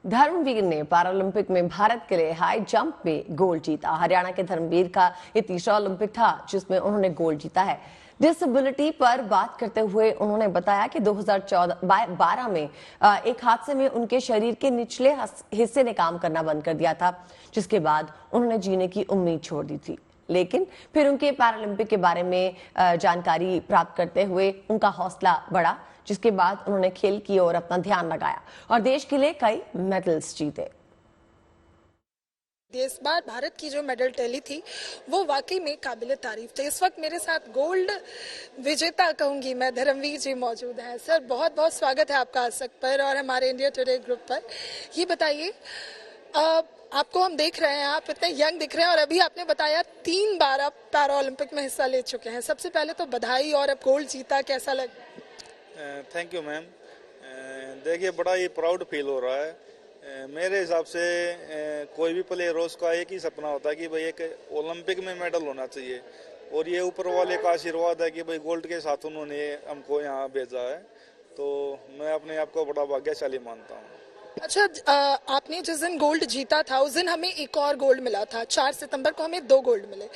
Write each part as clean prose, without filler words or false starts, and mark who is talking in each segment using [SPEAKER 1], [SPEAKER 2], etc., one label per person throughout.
[SPEAKER 1] धर्मवीर ने पैरालंपिक में भारत के लिए हाई जंप में गोल्ड जीता। हरियाणा के धर्मवीर का ये तीसरा ओलंपिक था जिसमें उन्होंने गोल्ड जीता है। डिसेबिलिटी पर बात करते हुए उन्होंने बताया कि 2012 में एक हादसे में उनके शरीर के निचले हिस्से ने काम करना बंद कर दिया था, जिसके बाद उन्होंने जीने की उम्मीद छोड़ दी थी। लेकिन फिर उनके पैरालंपिक के बारे में जानकारी प्राप्त करते हुए उनका हौसला बढ़ा, जिसके बाद उन्होंने खेल की ओर अपना ध्यान लगाया और देश के लिए कई मेडल्स जीते।
[SPEAKER 2] इस बार भारत की जो मेडल टैली थी वो वाकई में काबिल तारीफ थे। इस वक्त मेरे साथ गोल्ड विजेता कहूंगी मैं धर्मवीर जी मौजूद हैं। सर, बहुत बहुत स्वागत है आपका आज तक पर और हमारे इंडिया टुडे ग्रुप पर। ये बताइए, आपको हम देख रहे हैं, आप इतने यंग दिख रहे हैं और अभी आपने बताया 3 बार आप पैरा ओलंपिक में हिस्सा ले चुके हैं। सबसे पहले तो बधाई, और अब गोल्ड जीता, कैसा लगा?
[SPEAKER 3] Thank you ma'am. देखिए, बड़ा ही प्राउड फील हो रहा है। मेरे हिसाब से कोई भी प्लेयर हो उसका एक ही सपना होता है कि भाई एक ओलंपिक में मेडल होना चाहिए, और ये ऊपर वाले का आशीर्वाद है कि भाई गोल्ड के साथ उन्होंने हमको यहाँ भेजा है, तो मैं अपने आप को बड़ा भाग्यशाली मानता हूँ।
[SPEAKER 2] अच्छा, आपने जिस दिन गोल्ड जीता था उस दिन हमें एक और गोल्ड मिला था। 4 सितंबर को हमें 2 गोल्ड मिले।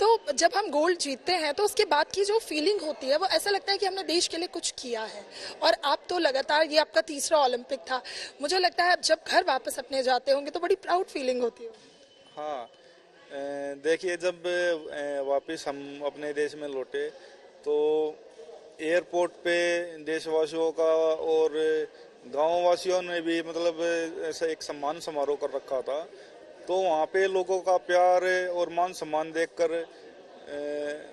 [SPEAKER 2] तो जब हम गोल्ड जीतते हैं तो उसके बाद की जो फीलिंग होती है वो ऐसा लगता है कि हमने देश के लिए कुछ किया है। और आप तो लगातार, ये आपका तीसरा ओलंपिक था, मुझे लगता है आप जब घर वापस अपने जाते होंगे तो बड़ी प्राउड फीलिंग होती है।
[SPEAKER 3] हाँ, देखिए, जब वापस हम अपने देश में लौटे तो एयरपोर्ट पे देशवासियों का और गाँव वासियों ने भी मतलब ऐसा एक सम्मान समारोह कर रखा था। तो वहाँ पे लोगों का प्यार और मान सम्मान देखकर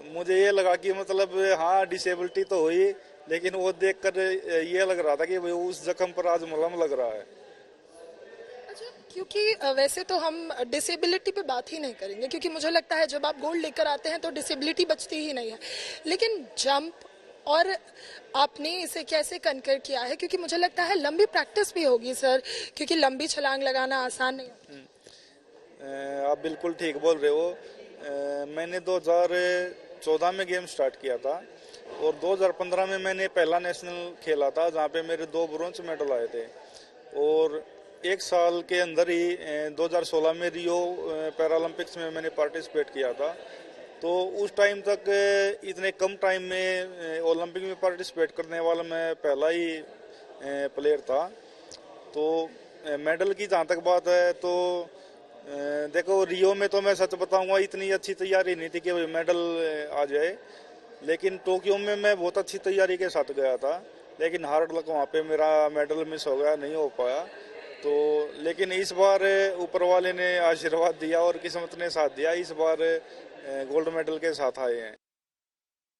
[SPEAKER 3] मुझे ये लगा कि मतलब हाँ, डिसेबिलिटी तो हुई, लेकिन वो देखकर ये लग रहा था कि भाई उस जख्म पर आज मलहम लग रहा है।
[SPEAKER 2] अच्छा, क्योंकि वैसे तो हम डिसेबिलिटी पे बात ही नहीं करेंगे, क्योंकि मुझे लगता है जब आप गोल्ड लेकर आते हैं तो डिसेबिलिटी बचती ही नहीं है। लेकिन जंप और आपने इसे कैसे कनकर किया है, क्योंकि मुझे लगता है लंबी प्रैक्टिस भी होगी सर, क्योंकि लंबी छलांग लगाना आसान नहीं है।
[SPEAKER 3] आप बिल्कुल ठीक बोल रहे हो। मैंने 2014 में गेम स्टार्ट किया था और 2015 में मैंने पहला नेशनल खेला था जहाँ पे मेरे 2 ब्रोंज मेडल आए थे, और 1 साल के अंदर ही 2016 में रियो पैरालंपिक्स में मैंने पार्टिसिपेट किया था। तो उस टाइम तक इतने कम टाइम में ओलंपिक में पार्टिसिपेट करने वाला मैं पहला ही प्लेयर था। तो मेडल की जहाँ तक बात है तो देखो, रियो में तो मैं सच बताऊंगा इतनी अच्छी तैयारी नहीं थी कि मेडल आ जाए, लेकिन टोक्यो में मैं बहुत अच्छी तैयारी के साथ गया था, लेकिन हार्ड लक वहाँ पे मेरा मेडल मिस हो गया, नहीं हो पाया। तो लेकिन इस बार ऊपर वाले ने आशीर्वाद दिया और किस्मत ने साथ दिया, इस बार गोल्ड मेडल के साथ आए हैं।